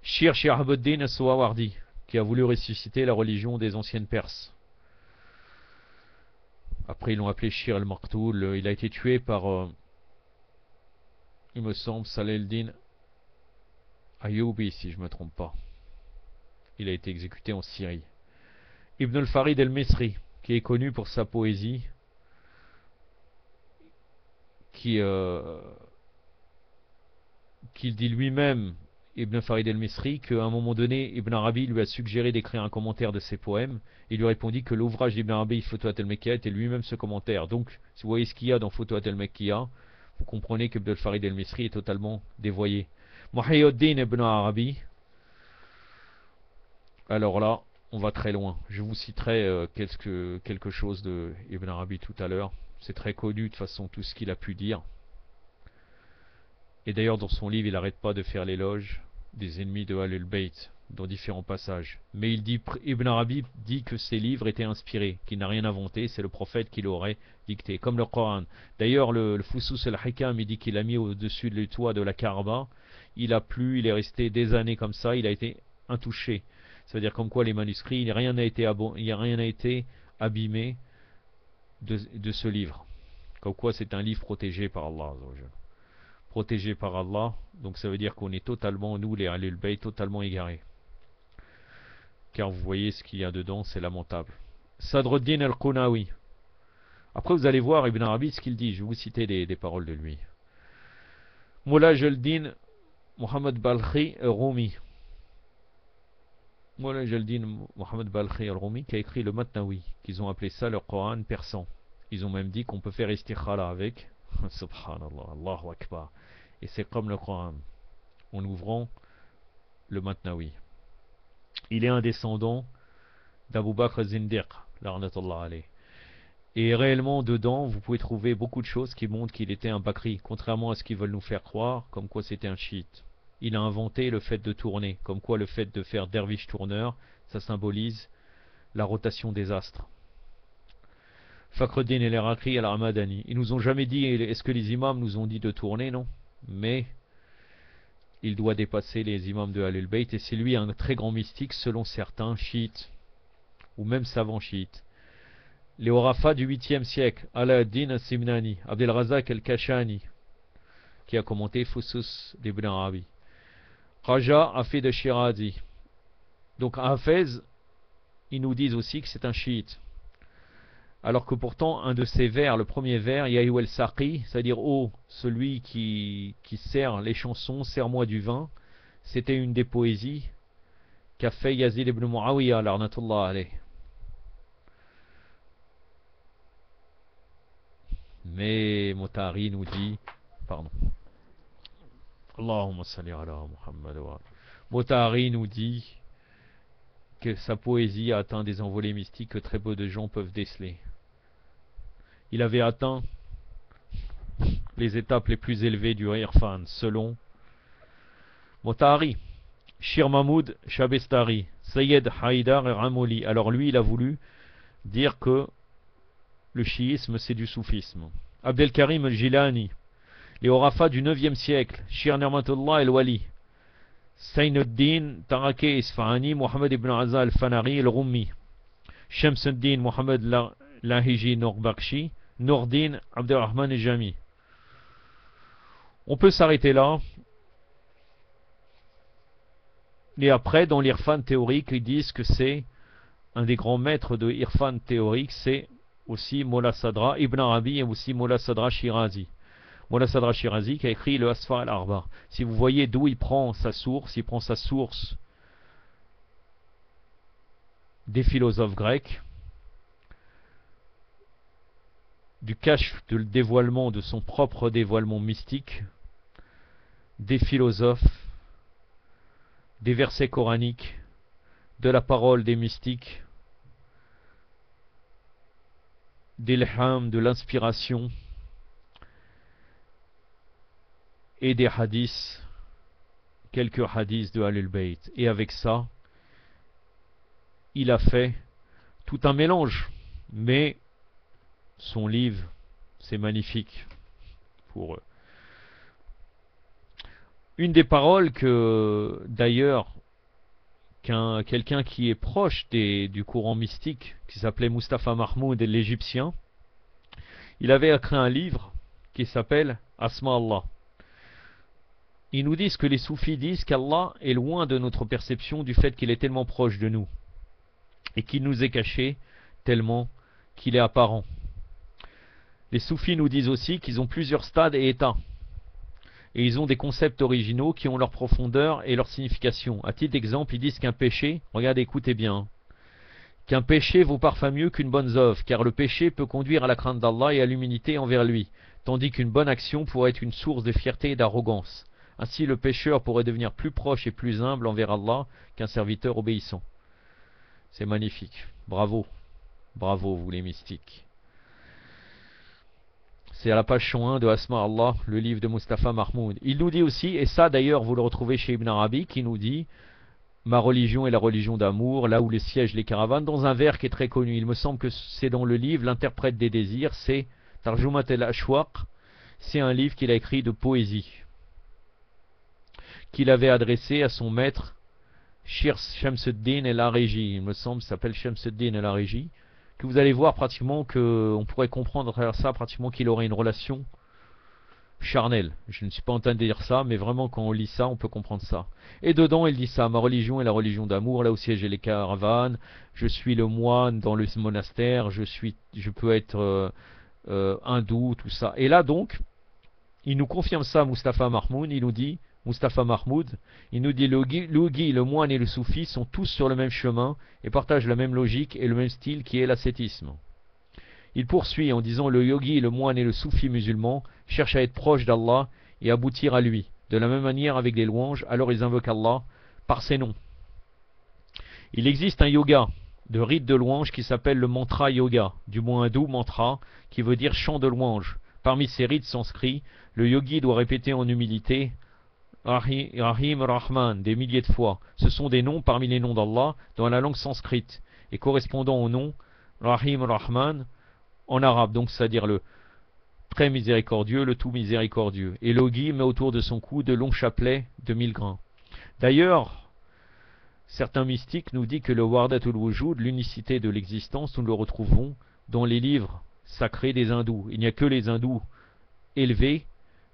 Shir Shihabuddin as-Suhawardi, qui a voulu ressusciter la religion des anciennes Perses. Après, ils l'ont appelé Shir al-Maktoul. Il a été tué par, il me semble, Salah-el-Din Ayyubi, si je ne me trompe pas. Il a été exécuté en Syrie. Ibn al-Farid el-Misri, qui est connu pour sa poésie, qui dit lui-même, Ibn Farid el-Misri, qu'à un moment donné, Ibn Arabi lui a suggéré d'écrire un commentaire de ses poèmes. Il lui répondit que l'ouvrage d'Ibn Arabi, Futuhat al-Mekkiyya, était lui-même ce commentaire. Donc, si vous voyez ce qu'il y a dans Futuhat al-Mekkiyya, vous comprenez qu'Ibn Farid el-Misri est totalement dévoyé. Muhyiddin ibn Arabi, alors là, on va très loin. Je vous citerai quelque chose de Ibn Arabi tout à l'heure. C'est très connu de toute façon tout ce qu'il a pu dire. Et d'ailleurs dans son livre il n'arrête pas de faire l'éloge des ennemis de Ahlul Bayt dans différents passages. Mais Ibn Arabi dit que ses livres étaient inspirés, qu'il n'a rien inventé, c'est le prophète qui l'aurait dicté, comme le Coran. D'ailleurs le Fusus al-Hikam, il dit qu'il a mis au-dessus de toit de la Kaaba, il a plu, il est resté des années comme ça, il a été intouché. Ça veut dire comme quoi les manuscrits, rien n'a été abîmé de ce livre. Comme quoi c'est un livre protégé par Allah. Protégé par Allah, donc ça veut dire qu'on est totalement, nous les Ahlul Bayt, totalement égarés. Car vous voyez ce qu'il y a dedans, c'est lamentable. Sadruddin al-Qunawi. Après vous allez voir Ibn Arabi ce qu'il dit, je vais vous citer des paroles de lui. Moula Jaldin Muhammad Balkhi al-Rumi. Moula Jaldin Muhammad Balkhi al-Rumi qui a écrit le Matnawi, qu'ils ont appelé ça le Coran persan. Ils ont même dit qu'on peut faire istikhala avec. Subhanallah, Allahu Akbar. Et c'est comme le Coran, en ouvrant le Matnawi. Il est un descendant d'Abu Bakr Zindiq, la'natullah alayh. Et réellement, dedans, vous pouvez trouver beaucoup de choses qui montrent qu'il était un Bakri, contrairement à ce qu'ils veulent nous faire croire, comme quoi c'était un chiite. Il a inventé le fait de tourner, comme quoi le fait de faire derviche tourneur, ça symbolise la rotation des astres. Fakhruddin el-Iraqi al-Ramadani. Ils nous ont jamais dit, est-ce que les imams nous ont dit de tourner, non? Mais il doit dépasser les imams de Ahlul Bayt, et c'est lui un très grand mystique selon certains chiites, ou même savants chiites. Les Orafa du 8e siècle, Ala-ad-Din al-Simnani, Abdel Razak al-Kashani, qui a commenté Fusus d'Ibn Arabi. Raja Hafid al-Shirazi. Donc Hafez, ils nous disent aussi que c'est un chiite. Alors que pourtant, un de ces vers, le premier vers, Yahu el-Saqi, c'est-à-dire oh, celui qui sert les chansons, sers-moi du vin, c'était une des poésies qu'a fait Yazid ibn Muawiyah, l'arnatullah alayh. Mais Motari nous dit, pardon, Allahumma salli ala Muhammad wa Motari nous dit que sa poésie a atteint des envolées mystiques que très peu de gens peuvent déceler. Il avait atteint les étapes les plus élevées du Irfan, selon Motari, Shir Mahmoud Shabestari, Sayyid Haïdar et Ramouli. Alors lui, il a voulu dire que le chiisme, c'est du soufisme. Abdelkarim al-Jilani, les Orafa du 9e siècle, Shir Ni'matullah el-Wali, Saynuddin Tarake Isfahani, Mohamed ibn Azza al-Fanari el-Rummi, Shamsuddin Mohamed Lahiji Norbakshi, Nourdin Abdelrahman et Jami. On peut s'arrêter là. Et après, dans l'Irfan théorique, ils disent que c'est un des grands maîtres de Irfan théorique, c'est aussi Mola Sadra Ibn Arabi et aussi Mola Sadra Shirazi. Mola Sadra Shirazi qui a écrit le Asfar al-Arba. Si vous voyez d'où il prend sa source des philosophes grecs. du kashf, de dévoilement, de son propre dévoilement mystique, des philosophes, des versets coraniques, de la parole des mystiques, des ilham, de l'inspiration, et des hadiths, quelques hadiths de Ahlul Bayt. Et avec ça, il a fait tout un mélange. Mais son livre, c'est magnifique pour eux. Une des paroles que, d'ailleurs, quelqu'un qui est proche du courant mystique, qui s'appelait Mustafa Mahmoud, l'Égyptien, il avait écrit un livre qui s'appelle Asma Allah. Ils nous disent que les soufis disent qu'Allah est loin de notre perception du fait qu'il est tellement proche de nous et qu'il nous est caché tellement qu'il est apparent. Les soufis nous disent aussi qu'ils ont plusieurs stades et états et ils ont des concepts originaux qui ont leur profondeur et leur signification. À titre d'exemple, ils disent qu'un péché, regardez, écoutez bien, qu'un péché vaut parfois mieux qu'une bonne œuvre, car le péché peut conduire à la crainte d'Allah et à l'humilité envers lui, tandis qu'une bonne action pourrait être une source de fierté et d'arrogance. Ainsi, le pécheur pourrait devenir plus proche et plus humble envers Allah qu'un serviteur obéissant. C'est magnifique. Bravo. Bravo, vous les mystiques. C'est à la page 101 de Asma Allah, le livre de Mustafa Mahmoud. Il nous dit aussi, et ça d'ailleurs vous le retrouvez chez Ibn Arabi, qui nous dit « Ma religion est la religion d'amour, là où les sièges les caravanes », dans un vers qui est très connu. Il me semble que c'est dans le livre L'interprète des désirs, c'est Tarjumat el-Ashwaq, c'est un livre qu'il a écrit de poésie, qu'il avait adressé à son maître Shir Shamsuddin el-Ariji, il me semble, ça s'appelle Shamsuddin el-Ariji, que vous allez voir pratiquement qu'on pourrait comprendre à travers ça pratiquement qu'il aurait une relation charnelle. Je ne suis pas en train de dire ça, mais vraiment quand on lit ça, on peut comprendre ça. Et dedans, il dit ça, ma religion est la religion d'amour, là où siègent les caravanes, je suis le moine dans le monastère, je peux être hindou, tout ça. Et là donc, il nous confirme ça, Mustafa Mahmoud, il nous dit, Mustafa Mahmoud, il nous dit le yogi, le moine et le soufi sont tous sur le même chemin et partagent la même logique et le même style qui est l'ascétisme. Il poursuit en disant le yogi, le moine et le soufi musulman cherchent à être proches d'Allah et aboutir à lui. De la même manière avec les louanges, alors ils invoquent Allah par ses noms. Il existe un yoga de rite de louange qui s'appelle le mantra yoga, du mot hindou mantra, qui veut dire chant de louange. Parmi ces rites sanscrits, le yogi doit répéter en humilité Rahim Rahman des milliers de fois. Ce sont des noms parmi les noms d'Allah dans la langue sanscrite et correspondant au nom Rahim Rahman en arabe, donc c'est-à-dire le très miséricordieux, le tout miséricordieux. Et le yogi met autour de son cou de longs chapelets de 1000 grains. D'ailleurs, certains mystiques nous disent que le Wahdatul Wujud, l'unicité de l'existence, nous le retrouvons dans les livres sacrés des hindous. Il n'y a que les hindous élevés,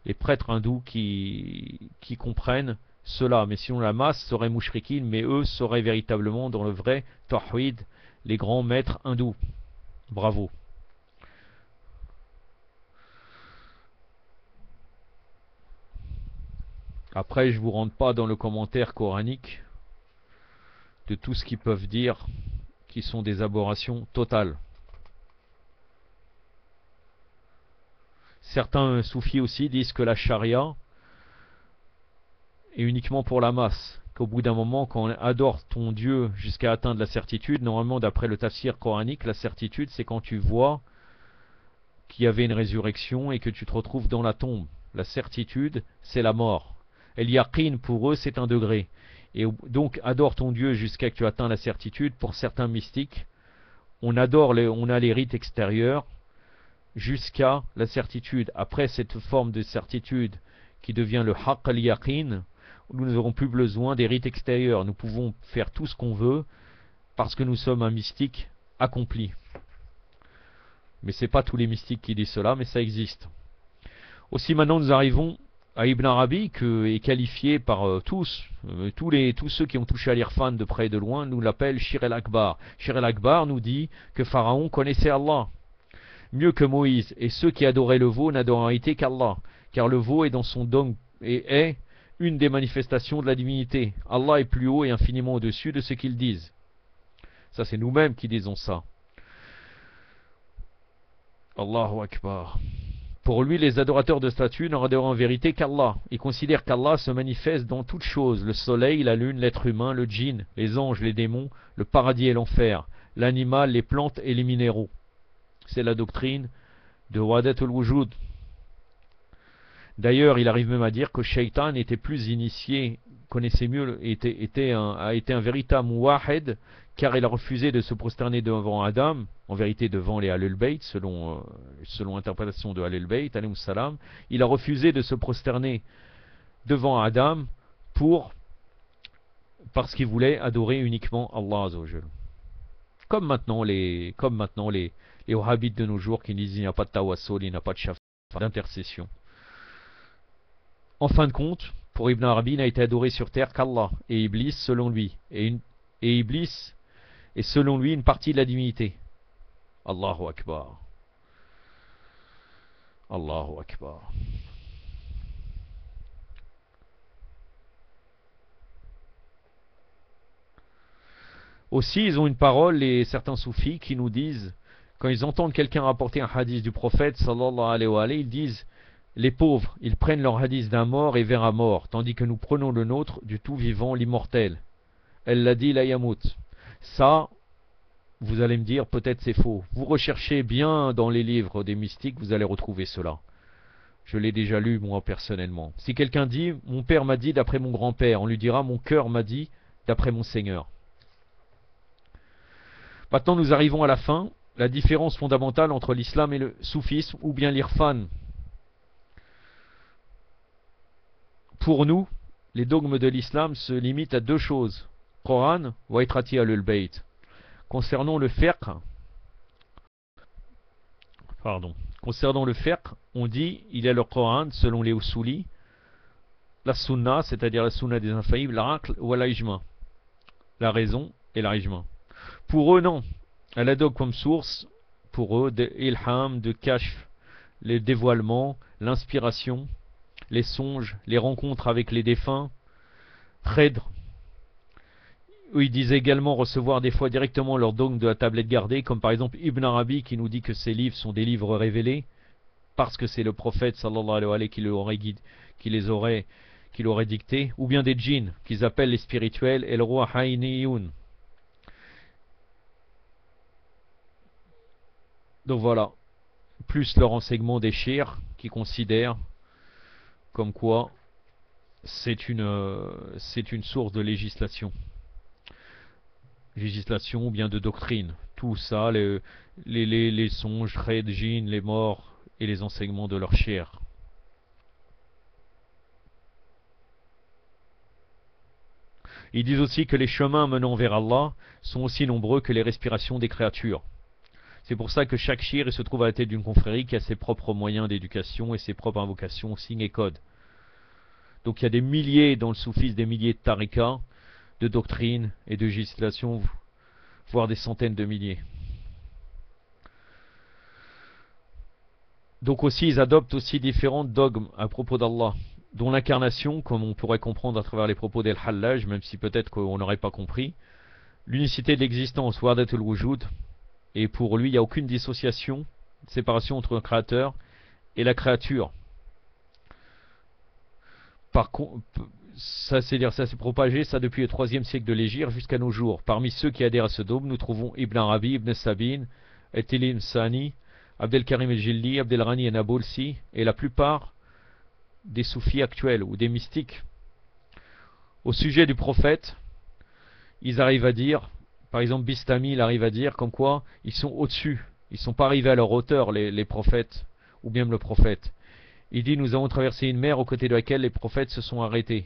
les prêtres hindous qui comprennent cela. Mais sinon la masse serait mouchrikin, mais eux seraient véritablement dans le vrai Tawhid, les grands maîtres hindous. Bravo. Après, je ne vous rentre pas dans le commentaire coranique de tout ce qu'ils peuvent dire, qui sont des aberrations totales. Certains soufis aussi disent que la charia est uniquement pour la masse, qu'au bout d'un moment, quand on adore ton Dieu jusqu'à atteindre la certitude, normalement d'après le tafsir coranique, la certitude c'est quand tu vois qu'il y avait une résurrection et que tu te retrouves dans la tombe. La certitude, c'est la mort. El yaqin pour eux c'est un degré. Et donc adore ton Dieu jusqu'à que tu atteins la certitude. Pour certains mystiques, on a les rites extérieurs jusqu'à la certitude. Après cette forme de certitude qui devient le haqq al-yaqin, nous n'aurons plus besoin des rites extérieurs. Nous pouvons faire tout ce qu'on veut parce que nous sommes un mystique accompli. Mais ce n'est pas tous les mystiques qui disent cela, mais ça existe. Aussi maintenant nous arrivons à Ibn Arabi, qui est qualifié par tous ceux qui ont touché à l'Irfan de près et de loin, nous l'appellent Shir el-Akbar. Shir el-Akbar nous dit que Pharaon connaissait Allah mieux que Moïse, et ceux qui adoraient le veau n'adoraient en réalité qu'Allah, car le veau est dans son dogme et est une des manifestations de la divinité. Allah est plus haut et infiniment au-dessus de ce qu'ils disent. Ça c'est nous-mêmes qui disons ça. Allahu Akbar. Pour lui, les adorateurs de statues n'en adorent en vérité qu'Allah. Ils considèrent qu'Allah se manifeste dans toutes choses, le soleil, la lune, l'être humain, le djinn, les anges, les démons, le paradis et l'enfer, l'animal, les plantes et les minéraux. C'est la doctrine de Wahdatul Wujud. D'ailleurs, il arrive même à dire que Shaitan était plus initié, connaissait mieux, a été un véritable muwahid, car il a refusé de se prosterner devant Adam, en vérité devant les Ahlul Bayt, selon l'interprétation de Ahlul Bayt, alayhi salam. Il a refusé de se prosterner devant Adam parce qu'il voulait adorer uniquement Allah Azza wa Jal. Comme maintenant les wahhabites de nos jours qui disent il n'y a pas de tawassul, il n'y a pas de shafa, d'intercession. En fin de compte, pour Ibn Arabi, n'a été adoré sur terre qu'Allah et Iblis selon lui. Et Iblis est selon lui une partie de la divinité. Allahu Akbar. Allahu Akbar. Aussi, ils ont une parole, certains soufis, qui nous disent, quand ils entendent quelqu'un rapporter un hadith du prophète, sallallahu alayhi wa alayhi, ils disent, les pauvres, ils prennent leur hadith d'un mort et vers un mort, tandis que nous prenons le nôtre du tout vivant, l'immortel. Elle l'a dit, la yamout. Ça, vous allez me dire, peut-être c'est faux. Vous recherchez bien dans les livres des mystiques, vous allez retrouver cela. Je l'ai déjà lu, moi, personnellement. Si quelqu'un dit, mon père m'a dit d'après mon grand-père, on lui dira, mon cœur m'a dit d'après mon Seigneur. Maintenant, nous arrivons à la fin, la différence fondamentale entre l'islam et le soufisme, ou bien l'irfan. Pour nous, les dogmes de l'islam se limitent à deux choses. Coran wa itrati alul bayt. Concernant le fiqh, on dit il y a le Coran selon les Usuli, la Sunna, c'est-à-dire la Sunna des infaillibles, l'aql ou l'ijma, la raison et l'ijma. Pour eux, non. Elle adopte comme source, pour eux, de ilham, de kashf, les dévoilements, l'inspiration, les songes, les rencontres avec les défunts, khedr, où ils disent également recevoir des fois directement leur dogme de la tablette gardée, comme par exemple Ibn Arabi qui nous dit que ces livres sont des livres révélés, parce que c'est le prophète sallallahu alayhi wa sallam qui l'aurait dicté, ou bien des djinns qu'ils appellent les spirituels et le roi Haïniyun. Donc voilà, plus le renseignement des chirs qui considèrent comme quoi c'est une source de législation ou bien de doctrine. Tout ça, les songes, les djinns, les morts et les enseignements de leur chair. Ils disent aussi que les chemins menant vers Allah sont aussi nombreux que les respirations des créatures. C'est pour ça que chaque shir se trouve à la tête d'une confrérie qui a ses propres moyens d'éducation et ses propres invocations, signes et codes. Donc il y a des milliers dans le soufisme, des milliers de tariqas, de doctrines et de législations, voire des centaines de milliers. Donc aussi, ils adoptent aussi différents dogmes à propos d'Allah, dont l'incarnation, comme on pourrait comprendre à travers les propos d'El-Hallaj, même si peut-être qu'on n'aurait pas compris, l'unicité de l'existence, Wahdatul Wujud, et pour lui, il n'y a aucune dissociation, séparation entre un créateur et la créature. Par contre, ça s'est propagé ça depuis le 3e siècle de l'Hégire jusqu'à nos jours. Parmi ceux qui adhèrent à ce dogme, nous trouvons Ibn Arabi, Ibn Sabin, Etilim Sani, Abdelkarim el-Jilli, Abdelrani el-Nabolsi et la plupart des soufis actuels ou des mystiques. Au sujet du prophète, ils arrivent à dire, par exemple Bistami, il arrive à dire comme quoi ils sont au-dessus, ils ne sont pas arrivés à leur hauteur, les prophètes, ou bien le prophète. Il dit, nous avons traversé une mer aux côtés de laquelle les prophètes se sont arrêtés.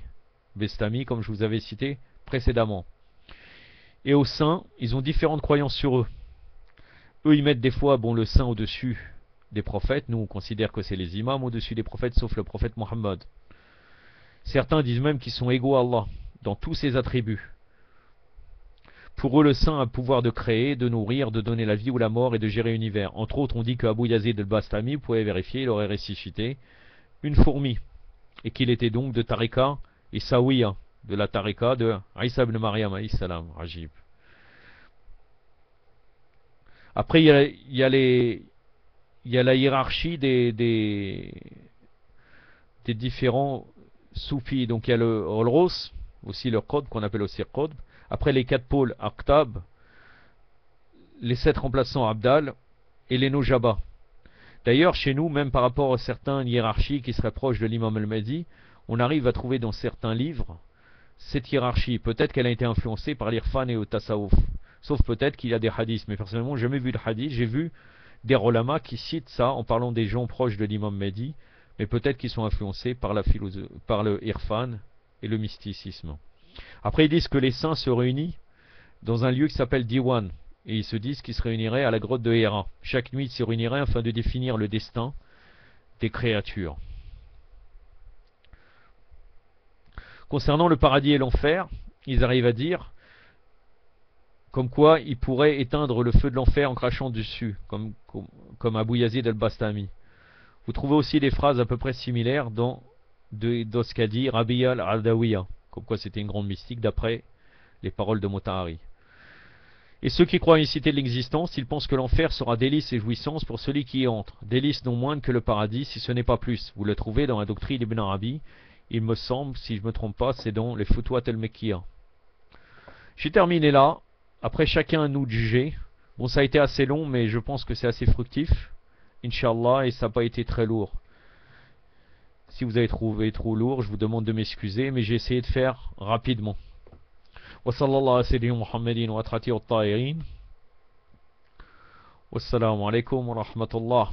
Bistami, comme je vous avais cité précédemment. Et au sein, ils ont différentes croyances sur eux. Eux, ils mettent des fois le saint au-dessus des prophètes. Nous, on considère que c'est les imams au-dessus des prophètes, sauf le prophète Mohammed. Certains disent même qu'ils sont égaux à Allah, dans tous ses attributs. Pour eux, le saint a le pouvoir de créer, de nourrir, de donner la vie ou la mort et de gérer l'univers. Entre autres, on dit que Abu Yazid al-Bastami, vous pouvez vérifier, il aurait ressuscité une fourmi. Et qu'il était donc de Tariqa Isawiya, de la Tariqa de Isa ibn Maryam, alayhi salam, Ajib. Après, il y a il y a la hiérarchie des différents soufis. Donc il y a le Ros, aussi le Qutb, qu'on appelle aussi Qutb. Après les 4 pôles, Aqtab, les 7 remplaçants Abdal et les Nojaba. D'ailleurs, chez nous, même par rapport à certaines hiérarchies qui seraient proches de l'imam al-Mahdi, on arrive à trouver dans certains livres cette hiérarchie. Peut-être qu'elle a été influencée par l'Irfan et le Tasawuf. Sauf peut-être qu'il y a des hadiths. Mais personnellement, j'ai jamais vu de hadith. J'ai vu des ulama qui citent ça en parlant des gens proches de l'imam Mahdi. Mais peut-être qu'ils sont influencés par par le Irfan et le mysticisme. Après, ils disent que les saints se réunissent dans un lieu qui s'appelle Diwan. Et ils se disent qu'ils se réuniraient à la grotte de Héra. Chaque nuit, ils se réuniraient afin de définir le destin des créatures. Concernant le paradis et l'enfer, ils arrivent à dire comme quoi ils pourraient éteindre le feu de l'enfer en crachant dessus, comme Abu Yazid al-Bastami. Vous trouvez aussi des phrases à peu près similaires dans ce qu'a dit Rabi al-Adawiya, comme quoi c'était une grande mystique d'après les paroles de Motahari. Et ceux qui croient à une cité de l'existence, ils pensent que l'enfer sera délice et jouissance pour celui qui y entre. Délice non moindre que le paradis, si ce n'est pas plus. Vous le trouvez dans la doctrine d'Ibn Arabi. Il me semble, si je ne me trompe pas, c'est dans les Futuhat al-Mekkiyah. J'ai terminé là. Après, chacun à nous de juger. Bon, ça a été assez long, mais je pense que c'est assez fructif. Inch'Allah, et ça n'a pas été très lourd. Si vous avez trouvé trop lourd, je vous demande de m'excuser, mais j'ai essayé de faire rapidement. وصلى الله على سيدنا محمد وأترته الطاهرين والسلام عليكم ورحمة الله